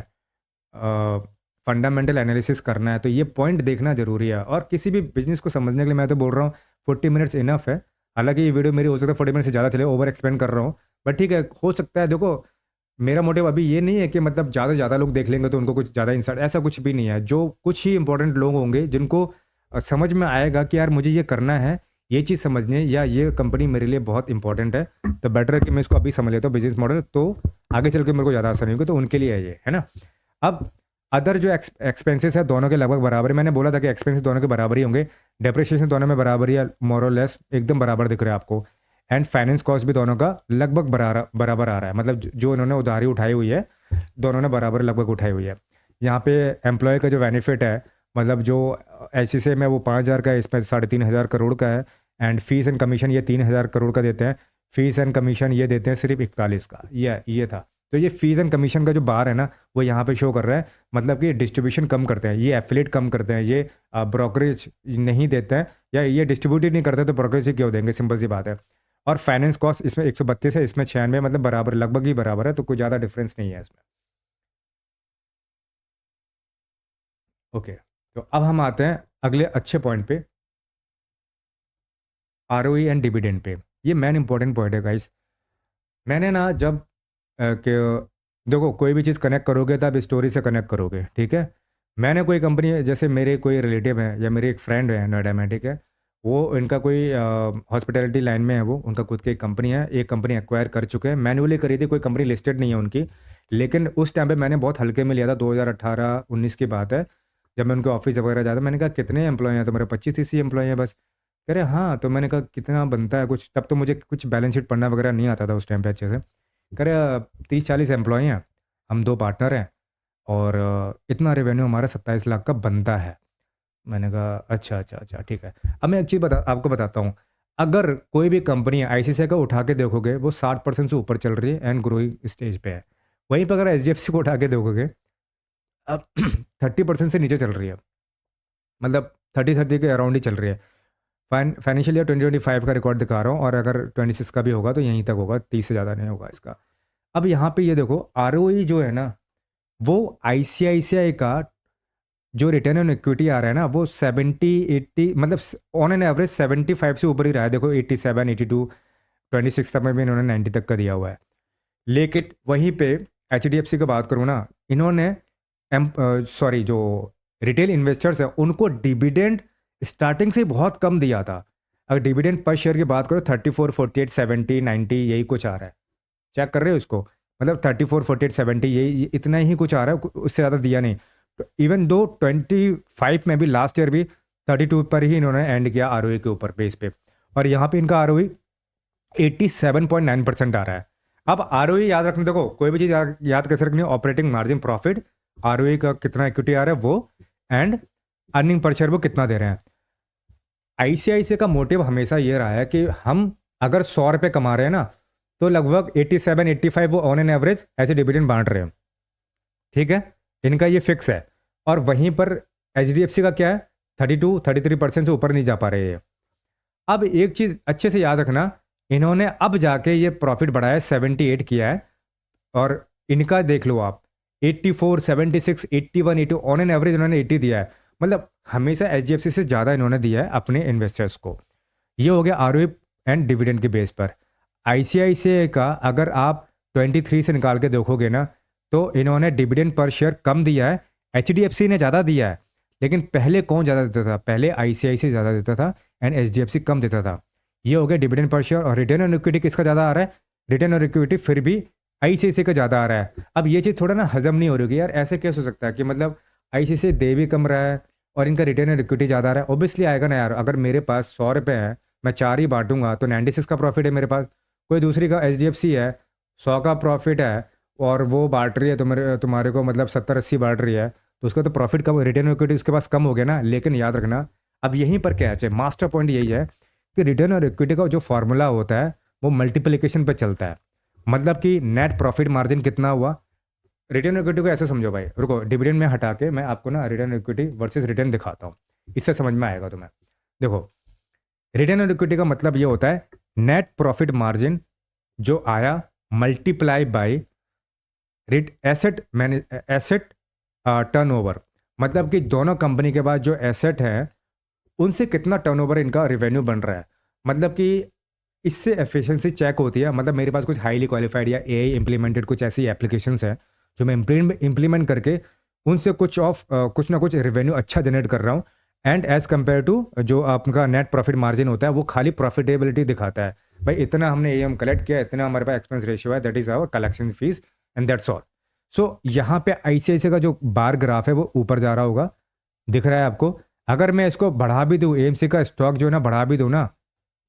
Speaker 1: फंडामेंटल एनालिसिस करना है, तो ये पॉइंट देखना जरूरी है। और किसी भी बिजनेस को समझने के लिए मैं तो बोल रहा हूँ 40 मिनट्स इनफ है। हालांकि ये वीडियो मेरी हो सकता है 40 मिनट से ज़्यादा चले, ओवर एक्सप्लेन कर रहा हूँ, बट ठीक है, हो सकता है। देखो, मेरा मोटिव अभी ये नहीं है कि मतलब ज़्यादा से ज़्यादा लोग देख लेंगे तो उनको कुछ ज़्यादा इंसाइट, ऐसा कुछ भी नहीं है। जो कुछ ही इंपॉर्टेंट लोग होंगे जिनको समझ में आएगा कि यार मुझे ये करना है, ये चीज़ समझनी है, या ये कंपनी मेरे लिए बहुत इंपॉर्टेंट है, तो बेटर है कि मैं इसको अभी समझ लेता हूँ बिजनेस मॉडल, तो आगे चल के मेरे को ज़्यादा आसानी होगी, तो उनके लिए है ये, है ना। अब अदर जो एक्सपेंसेस है दोनों के लगभग बराबर है। मैंने बोला था कि एक्सपेंसेस दोनों के बराबर ही होंगे, डेप्रिसिएशन दोनों में बराबर ही है, मोर और लेस एकदम बराबर दिख रहा है आपको। एंड फाइनेंस कॉस्ट भी दोनों का लगभग बराबर आ रहा है, मतलब जो इन्होंने उधारी उठाई हुई है दोनों ने बराबर लगभग उठाई हुई है। यहाँ पे एम्प्लॉय का जो बेनिफिट है, मतलब जो ऐसी से में वो 5,000 का है, इसमें 3,500 करोड़ का है। एंड फीस एंड कमीशन ये 3,000 करोड़ का देते हैं, फीस एंड कमीशन ये देते हैं सिर्फ 41 का, ये था। तो ये फीस एंड कमीशन का जो बार है ना, वो यहाँ पे शो कर रहा है, मतलब कि डिस्ट्रीब्यूशन कम करते हैं, ये एफिलेट कम करते हैं, ये ब्रोकरेज नहीं देते हैं, या ये डिस्ट्रीब्यूट ही नहीं करते, तो ब्रोकरेज ही क्यों देंगे? सिंपल सी बात है। और फाइनेंस कॉस्ट इसमें 132 है, इसमें 96, मतलब बराबर, लगभग ही बराबर है, तो कोई ज़्यादा डिफरेंस नहीं है इसमें। ओके, तो अब हम आते हैं अगले अच्छे पॉइंट पे, आरओई एंड डिविडेंड पे। ये मेन इंपॉर्टेंट पॉइंट है गाइस। मैंने ना जब कि देखो, कोई भी चीज़ कनेक्ट करोगे तो आप स्टोरी से कनेक्ट करोगे, ठीक है। मैंने कोई कंपनी, जैसे मेरे कोई रिलेटिव है या मेरे एक फ्रेंड है नोएडा में, ठीक है, वो इनका कोई हॉस्पिटैलिटी लाइन में है, वो उनका खुद की एक कंपनी है, एक कंपनी एक्वायर कर चुके हैं, मैन्युअली करी थी, कोई कंपनी लिस्टेड नहीं है उनकी। लेकिन उस टाइम पे मैंने बहुत हल्के में लिया था, 2018-19 की बात है, जब मैं उनके ऑफिस वगैरह जाता, मैंने कहा कितने एम्प्लॉय हैं? तो मेरे 25-30 एम्प्लॉय हैं बस। कह रहे हाँ, तो मैंने कहा कितना बनता है कुछ, तब तो मुझे कुछ बैलेंस शीट पढ़ना वगैरह नहीं आता था उस टाइम पे अच्छे से। कह रहे 30-40 एम्प्लॉय हैं, हम 2 पार्टनर हैं, और इतना रेवेन्यू हमारा 27 लाख का बनता है। मैंने कहा अच्छा अच्छा अच्छा, ठीक है। अब मैं एक चीज़ आपको बताता हूँ, अगर कोई भी कंपनी है आईसीआईसीआई का उठा के देखोगे, वो 60% से ऊपर चल रही है एंड ग्रोइंग स्टेज पे है। वहीं पर अगर एचडीएफसी को उठा के देखोगे, अब 30% से नीचे चल रही है, मतलब 30 के अराउंड ही चल रही है। फाइनेंशियल ईयर 2025 का रिकॉर्ड दिखा रहा हूँ, और अगर 26 का भी होगा तो यहीं तक होगा, 30 से ज़्यादा नहीं होगा इसका। अब यहाँ पे ये देखो, आरओई जो है ना, वो आईसीआईसीआई का जो रिटर्न ऑन इक्विटी आ रहा है ना वो 70-80 मतलब ऑन एन एवरेज 75 से ऊपर ही रहा है। देखो 87, 82, 26 तक में भी इन्होंने 90 तक का दिया हुआ है। लेकिन वहीं पे HDFC की बात करूँ ना, इन्होंने जो रिटेल इन्वेस्टर्स हैं उनको डिविडेंड स्टार्टिंग से बहुत कम दिया था। अगर डिविडेंड पर शेयर की बात करो 34, 48, 70, 90 यही कुछ आ रहा है। चेक कर रहे हो इसको, मतलब 34, 48, 70 यही इतना ही कुछ आ रहा है, उससे ज़्यादा दिया नहीं। इवन दो 25 में भी लास्ट ईयर भी 32 पर ही इन्होंने एंड किया ROE के ऊपर बेस पे, और यहाँ पे इनका ROE 87.9% आ रहा है। अब ROE याद रखना, देखो कोई भी चीज़ याद कैसे रखनी है, ऑपरेटिंग मार्जिन प्रॉफिट, ROE का कितना इक्विटी आ रहा है वो, एंड अर्निंग पर शेयर वो कितना दे रहे हैं। ICICI का मोटिव हमेशा ये रहा है कि हम अगर 100 रुपये कमा रहे हैं ना तो लगभग 87, 85 वो ऑन एन एवरेज ऐसे डिविडेंड बांट रहे हैं। ठीक है, इनका ये फिक्स है। और वहीं पर HDFC का क्या है, 32, 33% से ऊपर नहीं जा पा रहे हैं। अब एक चीज़ अच्छे से याद रखना, इन्होंने अब जाके ये प्रॉफिट बढ़ाया 78 किया है, और इनका देख लो आप 84, 76, 81, 80 ऑन एन एवरेज इन्होंने 80 दिया है। मतलब हमेशा HDFC से ज़्यादा इन्होंने दिया है अपने इन्वेस्टर्स को। ये हो गया ROE एंड डिविडेंड के बेस पर। ICICI का अगर आप 23 से निकाल के देखोगे ना तो इन्होंने डिविडेंड पर शेयर कम दिया है, HDFC ने ज़्यादा दिया है। लेकिन पहले कौन ज़्यादा देता था, पहले ICICI ज़्यादा देता था एंड HDFC कम देता था। ये हो गया डिविडेंड पर शेयर। और रिटर्न ऑन इक्विटी किसका ज़्यादा आ रहा है, रिटर्न ऑन इक्विटी फिर भी ICICI का ज़्यादा आ रहा है। अब ये चीज़ थोड़ा ना हजम नहीं हो रही कि यार ऐसे कैसे हो सकता है कि मतलब ICICI दे भी कम रहा है और इनका रिटर्न ऑन इक्विटी ज़्यादा आ रहा है। ऑब्वियसली आएगा ना यार, अगर मेरे पास 100 रुपये है, मैं 4 ही बांटूंगा तो 96 का प्रॉफिट है मेरे पास। कोई दूसरी का HDFC है 100 का प्रॉफिट है और वो बांट रही है तुम्हारे को मतलब 70-80 बांट रही है, तो उसका तो profit come, return on equity उसके पास कम हो गया ना। लेकिन याद रखना, अब यहीं पर क्या है, मास्टर पॉइंट यही है कि रिटर्न ऑन इक्विटी का जो फॉर्मूला होता है वो मल्टीप्लिकेशन पे चलता है। मतलब कि नेट प्रॉफिट मार्जिन कितना हुआ, रिटर्न इक्विटी को ऐसे समझो भाई, रुको डिविडेंड में हटा के मैं आपको ना रिटर्न इक्विटी वर्सेस रिटर्न दिखाता हूँ, इससे समझ में आएगा तुम्हें। देखो रिटर्न ऑन इक्विटी का मतलब ये होता है नेट प्रॉफिट मार्जिन जो आया मल्टीप्लाई बाय एसेट टर्नओवर। मतलब कि दोनों कंपनी के पास जो एसेट है उनसे कितना टर्नओवर इनका रिवेन्यू बन रहा है। मतलब कि इससे एफिशिएंसी चेक होती है। मतलब मेरे पास कुछ हाईली क्वालिफाइड या AI इम्प्लीमेंटेड कुछ ऐसी एप्लीकेशंस हैं जो मैं इम्प्लीमेंट करके उनसे कुछ ना कुछ रेवेन्यू अच्छा जनरेट कर रहा हूँ। एंड एज कम्पेयर टू जो आपका नेट प्रॉफिट मार्जिन होता है वो खाली प्रॉफिटेबिलिटी दिखाता है, भाई इतना हमने AM कलेक्ट किया, इतना हमारे पास एक्सपेंस रेशियो है, that is our collection fees and that's all. So यहाँ पे ICICI का जो बार ग्राफ है वो ऊपर जा रहा होगा, दिख रहा है आपको। अगर मैं इसको बढ़ा भी दूँ, AMC का स्टॉक जो है ना बढ़ा भी दूँ ना,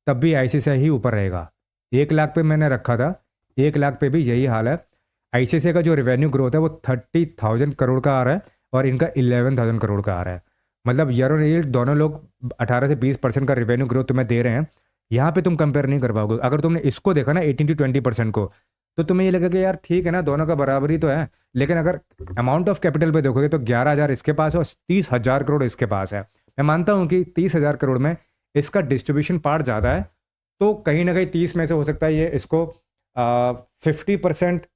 Speaker 1: तब भी ICICI ही ऊपर रहेगा। 1 लाख पे मैंने रखा था, 1 लाख पे भी यही हाल है। ICICI का जो रेवेन्यू ग्रोथ है वो 30,000 करोड़ का आ रहा है और इनका 11,000 करोड़ का आ रहा है। मतलब ईयर ऑन ईयर दोनों लोग 18 से 20% का रेवेन्यू ग्रोथ तुम्हें दे रहे हैं। यहाँ पे तुम कंपेयर नहीं कर पाओगे। अगर तुमने इसको देखा ना 18 to 20% को, तो तुम्हें ये लगेगा कि यार ठीक है ना, दोनों का बराबरी तो है। लेकिन अगर अमाउंट ऑफ कैपिटल पे देखोगे तो 11,000 इसके पास है और 30,000 करोड़ इसके पास है। मैं मानता हूँ कि 30,000 करोड़ में इसका डिस्ट्रीब्यूशन पार्ट ज़्यादा है, तो कहीं ना कहीं 30 में से हो सकता है ये इसको 50%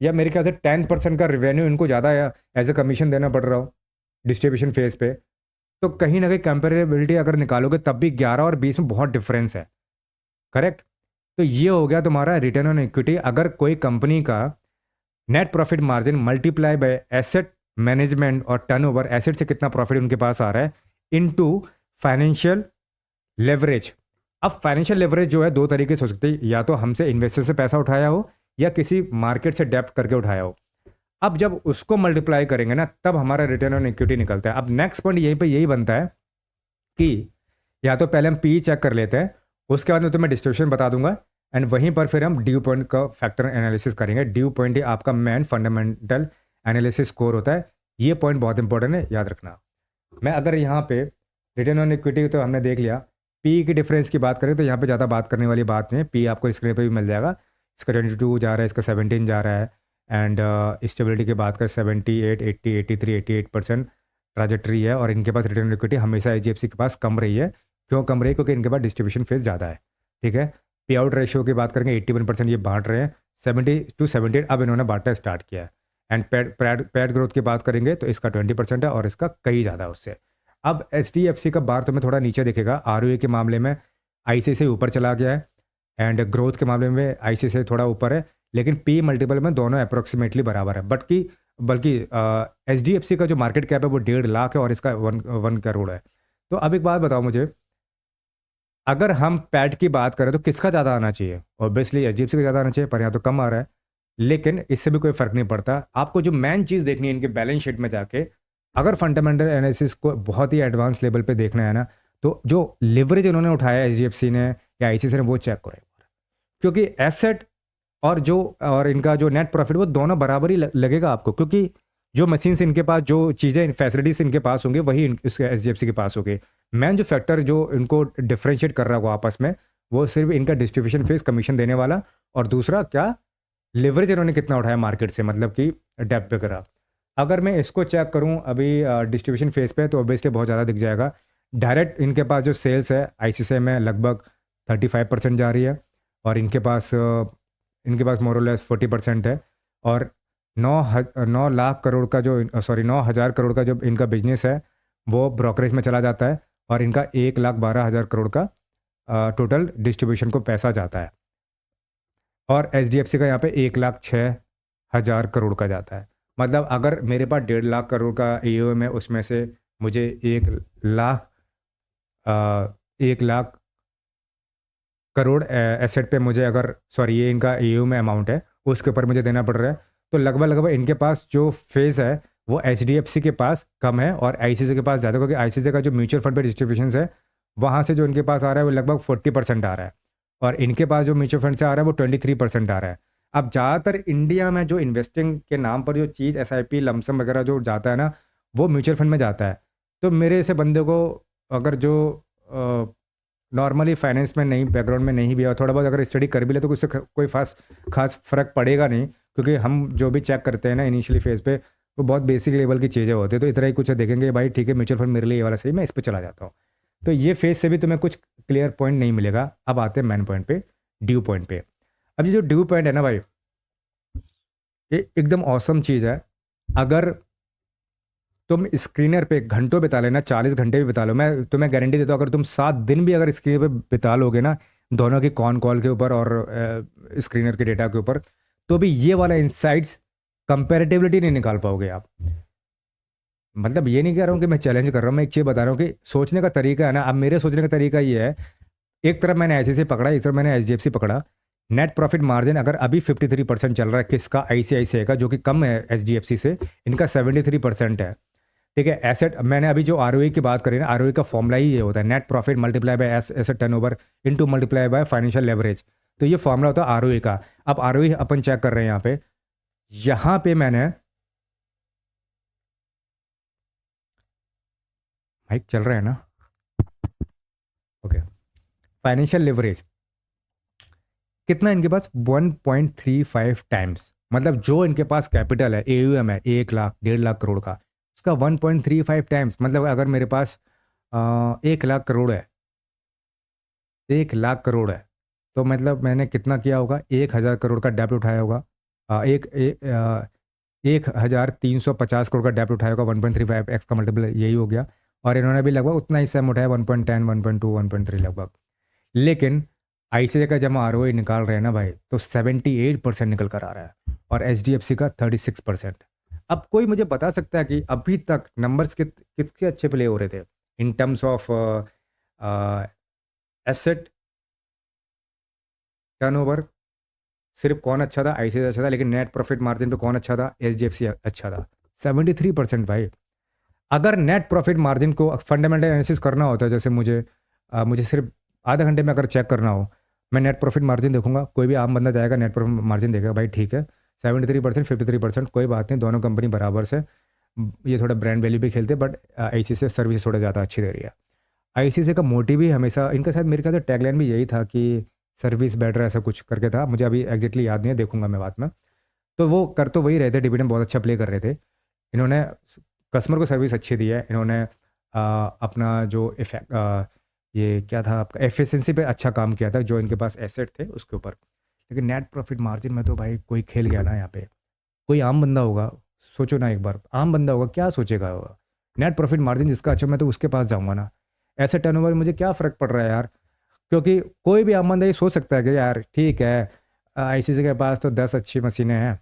Speaker 1: या मेरे ख्याल से 10% का रेवेन्यू इनको ज़्यादा एज ए कमीशन देना पड़ रहा हो डिस्ट्रीब्यूशन फेज पे। तो कहीं ना कहीं कंपेरेबिलिटी अगर निकालोगे तब भी 11 और 20 में बहुत डिफरेंस है। करेक्ट। तो ये हो गया तुम्हारा रिटर्न ऑन इक्विटी। अगर कोई कंपनी का net profit margin multiply by asset management और टर्नओवर, एसेट से कितना प्रॉफिट उनके पास आ रहा है, इनटू फाइनेंशियल लेवरेज। अब फाइनेंशियल लेवरेज जो है दो तरीके से हो सकती है, या तो हमसे इन्वेस्टर से पैसा उठाया हो या किसी मार्केट से डेप्ट करके उठाया हो। अब जब उसको मल्टीप्लाई करेंगे ना तब हमारा रिटर्न ऑन इक्विटी निकलता है। अब नेक्स्ट पॉइंट यहीं पे यही बनता है कि या तो पहले हम PE चेक कर लेते हैं, उसके बाद में तुम्हें डिस्ट्रीब्यूशन बता दूंगा एंड वहीं पर फिर हम ड्यू पॉइंट का फैक्टर एनालिसिस करेंगे। ड्यू पॉइंट ही आपका मेन फंडामेंटल एनालिसिस स्कोर होता है। ये पॉइंट बहुत इंपॉर्टेंट है, याद रखना। मैं अगर यहाँ पे रिटर्न ऑन इक्विटी तो हमने देख लिया, PE की डिफरेंस की बात करें तो यहाँ पे ज़्यादा बात करने वाली बात नहीं है। PE आपको स्क्रीन पे भी मिल जाएगा, इसका 22 जा रहा है, इसका 17 जा रहा है। एंड स्टेबिलिटी की बात करें 78, 80, 83, 88% ट्राजेक्टरी है। और इनके पास रिटर्न ऑन इक्विटी हमेशा HDFC के पास कम रही है। क्यों कम रही है? क्योंकि इनके पास डिस्ट्रीब्यूशन फेज ज़्यादा है। ठीक है। पे आउट रेशियो की बात करेंगे 81% ये बांट रहे हैं, 70 to 78 अब इन्होंने बांटना स्टार्ट किया है। एंड पैड ग्रोथ की बात करेंगे तो इसका 20% है और इसका कहीं ज़्यादा है उससे। अब HDFC का बार तुम्हें थोड़ा नीचे दिखेगा, ROE के मामले में ICICI ऊपर चला गया है एंड ग्रोथ के मामले में ICICI थोड़ा ऊपर है, लेकिन पी मल्टीपल में दोनों अप्रोक्सीमेटली बराबर है। बल्कि HDFC का जो मार्केट कैप है वो 1.5 लाख है और इसका 1 करोड़ है। तो अब एक बात बताओ मुझे, अगर हम पैड की बात करें तो किसका ज़्यादा आना चाहिए? ऑब्वियसली HDFC का ज़्यादा आना चाहिए, पर यहाँ तो कम आ रहा है, लेकिन इससे भी कोई फ़र्क नहीं पड़ता। आपको जो मेन चीज़ देखनी है इनके बैलेंस शीट में जाके, अगर फंडामेंटल एनालिसिस को बहुत ही एडवांस लेवल पे देखना है ना, तो जो लिवरेज उन्होंने उठाया HDFC ने या ICICI ने वो चेक करें, क्योंकि एसेट और इनका जो नेट प्रॉफिट वो दोनों बराबर ही लगेगा आपको, क्योंकि जो मशीन्स इनके पास, जो चीज़ें फैसिलिटीज इनके पास होंगे वही इसके HDFC के पास होंगे। मेन जो फैक्टर जो इनको डिफ्रेंशिएट कर रहा होगा आपस में, वो सिर्फ इनका डिस्ट्रीब्यूशन फीस कमीशन देने वाला, और दूसरा क्या, लिवरेज इन्होंने कितना उठाया मार्केट से, मतलब कि डेप्थ वगैरह। अगर मैं इसको चेक करूं अभी डिस्ट्रीब्यूशन फेज पे, तो ऑब्वियसली बहुत ज़्यादा दिख जाएगा। डायरेक्ट इनके पास जो सेल्स है ICICI में लगभग 35% जा रही है, और इनके पास मोरलेस 40% है, और 9 लाख करोड़ का जो 9,000 करोड़ का जो इनका बिजनेस है वो ब्रोकरेज में चला जाता है, और इनका 1,12,000 करोड़ का टोटल डिस्ट्रीब्यूशन को पैसा जाता है, और HDFC का यहाँ पे 1,06,000 करोड़ का जाता है। मतलब अगर मेरे पास 1.5 लाख करोड़ का AUM है, उसमें से मुझे 1 लाख करोड़ एसेट पे मुझे, अगर ये इनका AUM अमाउंट है उसके ऊपर मुझे देना पड़ रहा है, तो लगभग इनके पास जो फेज है वो HDFC के पास कम है और ICICI के पास ज़्यादा, क्योंकि ICICI का जो म्यूचुअल फंड पे डिस्ट्रीब्यूशन है वहाँ से जो इनके पास आ रहा है वो लगभग 40% आ रहा है, और इनके पास जो म्यूचुअल फंड से आ रहा है वो 23% आ रहा है। अब ज़्यादातर इंडिया में जो इन्वेस्टिंग के नाम पर जो चीज़ SIP लमसम वगैरह जो जाता है ना, वो म्यूचुअल फंड में जाता है। तो मेरे से बंदे को, अगर जो नॉर्मली फाइनेंस में नहीं, बैकग्राउंड में नहीं भी है, थोड़ा बहुत अगर स्टडी कर भी ले, तो उससे कोई खास फ़र्क पड़ेगा नहीं, क्योंकि हम जो भी चेक करते हैं ना इनिशियली फेज़ पे, वो बहुत बेसिक लेवल की चीज़ें होती है। तो इतना ही कुछ देखेंगे, भाई ठीक है म्यूचुअल फंड मेरे लिए ये वाला सही, मैं इस पर चला जाता हूँ। तो ये फेज से भी तुम्हें कुछ क्लियर पॉइंट नहीं मिलेगा। अब आते हैं मेन पॉइंट पे, ड्यू पॉइंट पे। अब ये जो ड्यू पॉइंट है ना भाई, ये एकदम औसम चीज़ है। अगर तुम स्क्रीनर पे घंटों बिता लेना, 40 घंटे भी बिता लो, मैं तुम्हें गारंटी देता हूँ, अगर तुम 7 दिन भी अगर स्क्रीन पे बिता लोगे ना, दोनों की कॉल के ऊपर और स्क्रीनर के डेटा के ऊपर, तो भी ये वाला इंसाइट्स कंपेरेटिविटी नहीं निकाल पाओगे आप। मतलब ये नहीं कह रहा हूँ कि मैं चैलेंज कर रहा हूँ, मैं एक चीज़ बता रहा हूँ कि सोचने का तरीका है ना। अब मेरे सोचने का तरीका ये है, एक तरफ मैंने ICICI पकड़ा, इस तरफ मैंने HDFC पकड़ा। नेट प्रॉफिट मार्जिन अगर अभी 53% चल रहा है किसका, ICICI का, जो कि कम है HDFC से, इनका 73% है। ठीक है, एसेट, मैंने अभी जो ROE की बात करी ना, ROE का फॉर्मूला ही ये होता है, net profit multiply by asset turnover into multiply by financial leverage. तो ये फॉर्मूला होता है ROE का। अब ROE अपन चेक कर रहे हैं यहाँ पे मैंने, माइक चल रहा है ना, ओके। फाइनेंशियल लेवरेज कितना इनके पास, 1.35 टाइम्स। मतलब जो इनके पास कैपिटल है, AUM है 1 लाख 1.5 लाख करोड़ का, उसका 1.35 टाइम्स। मतलब अगर मेरे पास 1 लाख करोड़ है, 1 लाख करोड़ है, तो मतलब मैंने कितना किया होगा, 1,000 करोड़ का डेब्ट उठाया होगा, 1,350 करोड़ का डेब्ट उठाया होगा, 1.35x का मल्टीपल यही हो गया। और इन्होंने भी लगभग उतना ही सेम उठाया, 1.10, 1.2, 1.3 लगभग। लेकिन ICICI का जब हम ROE निकाल रहे हैं ना भाई, तो 78% निकल कर आ रहा है, और HDFC का 36%। अब कोई मुझे बता सकता है कि अभी तक नंबर्स किसके अच्छे प्ले हो रहे थे in terms of asset turnover? सिर्फ कौन अच्छा था? ICICI अच्छा था, लेकिन नेट प्रॉफिट मार्जिन पे कौन अच्छा था? HDFC अच्छा था, 73% भाई। अगर नेट प्रॉफिट मार्जिन को फंडामेंटल एनालिसिस करना होता है, जैसे मुझे सिर्फ आधा घंटे में अगर चेक करना हो, मैं नेट प्रॉफिट मार्जिन देखूंगा, कोई भी आम बंदा जाएगा नेट प्रॉफिट मार्जिन देखेगा, भाई ठीक है 73%, 53%, कोई बात नहीं, दोनों कंपनी बराबर से। ये थोड़ा ब्रांड वैल्यू भी खेलते, बट ICICI सर्विस थोड़ा ज़्यादा अच्छी दे रही है। ICICI का मोटिव ही हमेशा इनका, शायद मेरे ख्याल से टैगलाइन भी यही था कि सर्विस बेटर, ऐसा कुछ करके था, मुझे अभी एग्जैक्टली याद नहीं है, देखूंगा मैं बाद में। तो वो कर तो वही रहे थे, डिविडेंड बहुत अच्छा प्ले कर रहे थे इन्होंने, कस्टमर को सर्विस अच्छी दी है इन्होंने, अपना जो इफेक्ट, ये क्या था आपका, एफिशिएंसी पे अच्छा काम किया था जो इनके पास एसेट थे उसके ऊपर। लेकिन नेट प्रॉफिट मार्जिन में तो भाई कोई खेल गया ना यहाँ पे। कोई आम बंदा होगा सोचो ना एक बार, आम बंदा होगा क्या सोचेगा वो? नेट प्रॉफिट मार्जिन जिसका अच्छा, मैं तो उसके पास जाऊंगा ना। ऐसे टर्नओवर मुझे क्या फ़र्क पड़ रहा है यार? क्योंकि कोई भी आम बंदा ये सोच सकता है कि यार ठीक है, आईसीसी के पास तो 10 अच्छी मशीनें हैं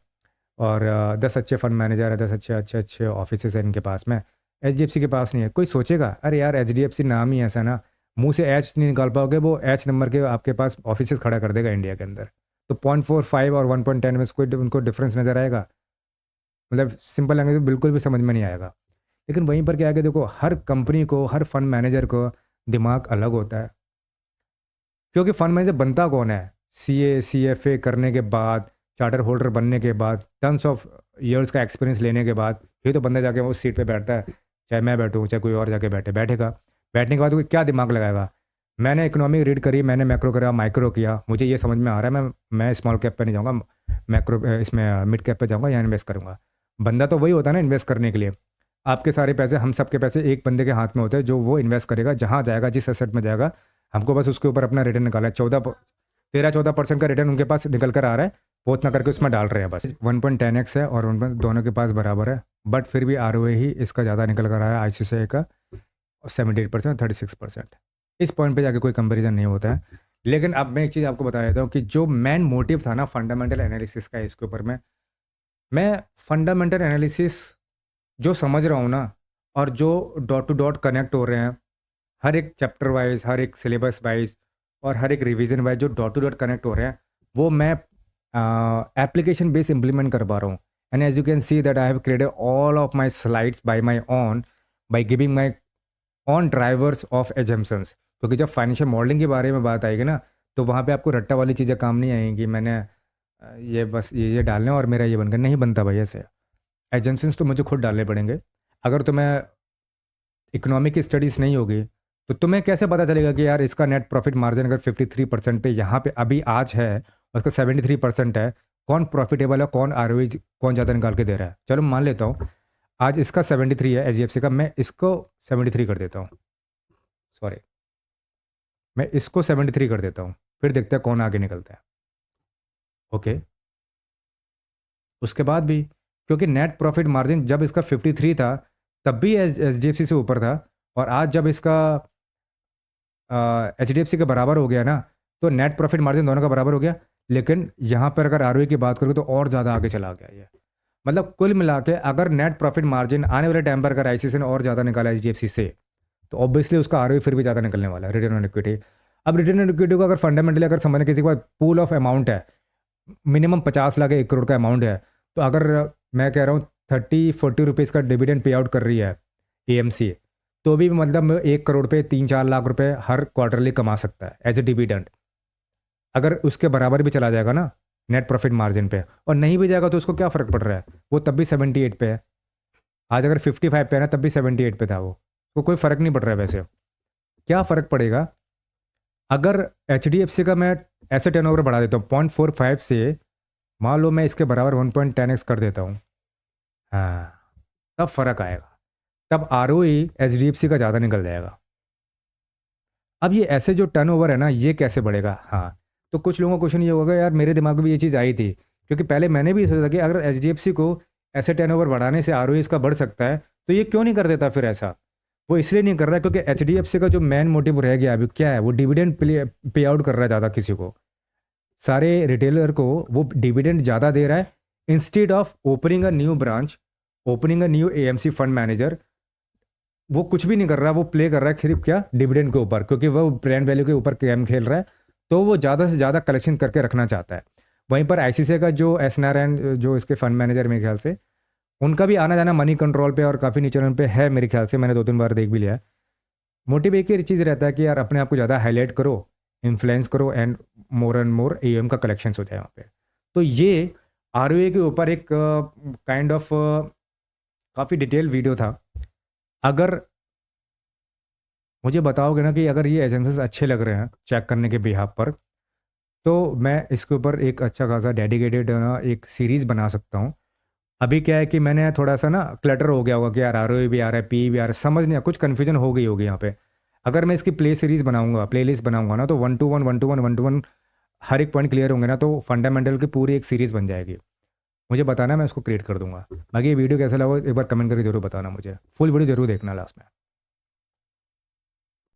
Speaker 1: और 10 अच्छे फंड मैनेजर है, 10 अच्छे अच्छे अच्छे ऑफिस है इनके पास में, एचडीएफसी के पास नहीं है। कोई सोचेगा अरे यार एचडीएफसी नाम ही ऐसा ना, मुंह से एच नहीं निकाल पाओगे, वो एच नंबर के आपके पास ऑफिस खड़ा कर देगा इंडिया के अंदर। तो 0.45 और 1.10 में से कोई उनको डिफरेंस नज़र आएगा? मतलब सिंपल लैंग्वेज में बिल्कुल भी समझ में नहीं आएगा। लेकिन वहीं पर क्या है कि देखो, हर कंपनी को, हर फंड मैनेजर को दिमाग अलग होता है। क्योंकि फंड मैनेजर बनता कौन है? CA CFA करने के बाद, चार्टर होल्डर बनने के बाद, टन्स ऑफ ईयर्स का एक्सपीरियंस लेने के बाद ये तो बंदा जाके उस सीट पे बैठता है। चाहे मैं बैठूँ, चाहे कोई और जाके बैठेगा। बैठने के बाद वो क्या दिमाग लगाएगा? मैंने इकोनॉमी रीड करी, मैंने मैक्रो करा, माइक्रो किया, मुझे ये समझ में आ रहा है, मैं स्मॉल कैप पे नहीं जाऊँगा, मैक्रो इसमें मिड कैप पे जाऊँगा, यहाँ इन्वेस्ट करूँगा। बंदा तो वही होता है ना इन्वेस्ट करने के लिए। आपके सारे पैसे, हम सब के पैसे एक बंदे के हाथ में होते हैं, जो वो इन्वेस्ट करेगा, जहाँ जाएगा, जिस एसेट में जाएगा, हमको बस उसके ऊपर अपना रिटर्न निकाला है। 13-14% का रिटर्न उनके पास निकल कर आ रहा है, वो उतना करके उसमें डाल रहे हैं बस। 1.10x है और दोनों के पास बराबर है, बट फिर भी ROA ही इसका ज़्यादा निकल कर आया है ICICI का, 78%, 36%। इस पॉइंट पे जाके कोई कंपैरिजन नहीं होता है। लेकिन अब मैं एक चीज़ आपको बता देता हूँ कि जो मेन मोटिव था ना फंडामेंटल एनालिसिस का, इसके ऊपर मैं फंडामेंटल एनालिसिस जो समझ रहा हूँ ना, और जो डॉट टू डॉट कनेक्ट हो रहे हैं, हर एक चैप्टर वाइज, हर एक सिलेबस वाइज और हर एक रिवीजन वाइज जो डॉट टू डॉट कनेक्ट हो रहे हैं, वो मैं एप्लीकेशन बेस इम्प्लीमेंट कर पा रहा हूँ। And as you can see that I have created all of my slides by my own, by giving my own drivers of assumptions. क्योंकि जब फाइनेंशियल मॉडलिंग के बारे में बात आएगी ना, तो वहाँ पे आपको रट्टा वाली चीज़ें काम नहीं आएंगी। मैंने ये बस ये डालने और मेरा ये बनकर नहीं बनता भाई ऐसे। एजम्पन्स तो मुझे खुद डालने पड़ेंगे। अगर तुम्हें इकोनॉमिक की स्टडीज़ नहीं होगी तो तुम्हें कैसे पता चलेगा कि यार इसका नेट प्रॉफिट मार्जिन अगर 53% पे यहाँ पे अभी आज है और उसका 73% है, कौन प्रॉफिटेबल है, कौन ROE कौन ज़्यादा निकाल के दे रहा है? चलो मान लेता हूँ आज इसका 73 है HDFC का, मैं इसको 73 कर देता हूँ, सॉरी मैं इसको 73 कर देता हूँ, फिर देखते हैं कौन आगे निकलता है। ओके, उसके बाद भी, क्योंकि नेट प्रॉफिट मार्जिन जब इसका 53 था तब भी HDFC से ऊपर था, और आज जब इसका HDFC के बराबर हो गया ना, तो नेट प्रॉफिट मार्जिन दोनों का बराबर हो गया। लेकिन यहाँ पर अगर ROE की बात करोगे तो और ज़्यादा आगे चला गया ये। मतलब कुल मिला के अगर नेट प्रॉफिट मार्जिन आने वाले टाइम पर अगर ICICI ने और ज़्यादा निकाला HDFC से, तो ऑब्वियसली उसका ROE फिर भी ज़्यादा निकलने वाला है, रिटर्न ऑन इक्विटी। अब रिटर्न ऑन इक्विटी को अगर फंडामेंटली अगर समझने, किसी के पास पूल ऑफ अमाउंट है, मिनिमम 50 लाख 1 करोड़ का अमाउंट है, तो अगर मैं कह रहा हूँ 30-40 रुपीज़ का डिविडेंड पे आउट कर रही है AMC, तो भी मतलब 1 करोड़ पे 3-4 लाख रुपए हर क्वार्टरली कमा सकता है एज ए डिविडेंड। अगर उसके बराबर भी चला जाएगा ना नेट प्रॉफिट मार्जिन पे, और नहीं भी जाएगा तो उसको क्या फ़र्क पड़ रहा है? वो तब भी 78 पे है। आज अगर 55 पे है ना, तब भी 78 पे था वो कोई फ़र्क नहीं पड़ रहा है। वैसे क्या फ़र्क पड़ेगा अगर HDFC का मैं ऐसे टर्नओवर बढ़ा देता हूँ 0.45 से, मान लो मैं इसके बराबर 1.10x कर देता हूँ, हाँ तब फ़र्क आएगा, तब ROE HDFC का ज़्यादा निकल जाएगा। अब ये ऐसे जो टर्नओवर है ना, ये कैसे बढ़ेगा? हाँ, तो कुछ लोगों का क्वेश्चन ये होगा, यार मेरे दिमाग में भी ये चीज़ आई थी, क्योंकि पहले मैंने भी सोचा कि अगर HDFC को ऐसे टर्नओवर बढ़ाने से ROE इसका बढ़ सकता है, तो ये क्यों नहीं कर देता फिर ऐसा? वो इसलिए नहीं कर रहा है क्योंकि HDFC का जो मेन मोटिव रह गया अभी क्या है, वो डिविडेंड पे आउट कर रहा है ज़्यादा किसी को, सारे रिटेलर को वो डिविडेंड ज़्यादा दे रहा है, instead of opening a new branch, opening a new AMC fund manager. वो कुछ भी नहीं कर रहा, वो प्ले कर रहा है सिर्फ क्या, डिविडेंड के ऊपर, क्योंकि वो ब्रांड वैल्यू के ऊपर गेम खेल रहा है, तो वो ज़्यादा से ज़्यादा कलेक्शन करके रखना चाहता है। वहीं पर ICICI का जो SNRN जो इसके फंड मैनेजर मेरे ख्याल से, उनका भी आना जाना मनी कंट्रोल पे और काफ़ी नीचे पे है मेरे ख्याल से, मैंने 2-3 बार देख भी लिया है। मोटिव एक ही चीज़ रहता है कि यार अपने आप को ज़्यादा हाईलाइट करो, इन्फ्लुएंस करो, एंड मोर AUM का कलेक्शन हो जाए वहाँ पे। तो ये ROA के ऊपर एक काइंड ऑफ काफ़ी डिटेल वीडियो था। अगर मुझे बताओगे ना कि अगर ये एजेंसीज अच्छे लग रहे हैं चेक करने के बिहाफ पर, तो मैं इसके ऊपर एक अच्छा खासा डेडिकेटेड ना एक सीरीज़ बना सकता हूँ। अभी क्या है कि मैंने थोड़ा सा ना क्लटर हो गया होगा कि यार ROE भी आ रहा है, PE भी आ रहा है, समझ नहीं, कुछ कन्फ्यूजन हो गई होगी यहाँ पे। अगर मैं इसकी प्ले सीरीज़ बनाऊंगा, प्ले लिस्ट बनाऊंगा ना, तो 1-to-1 1-to-1 1-to-1 हर एक पॉइंट क्लियर होंगे ना, तो फंडामेंटल की पूरी एक सीरीज़ बन जाएगी। मुझे बताना, मैं उसको क्रिएट कर दूंगा। बाकी ये वीडियो कैसा लगा एक बार कमेंट करके जरूर बताना मुझे। फुल वीडियो जरूर देखना लास्ट में।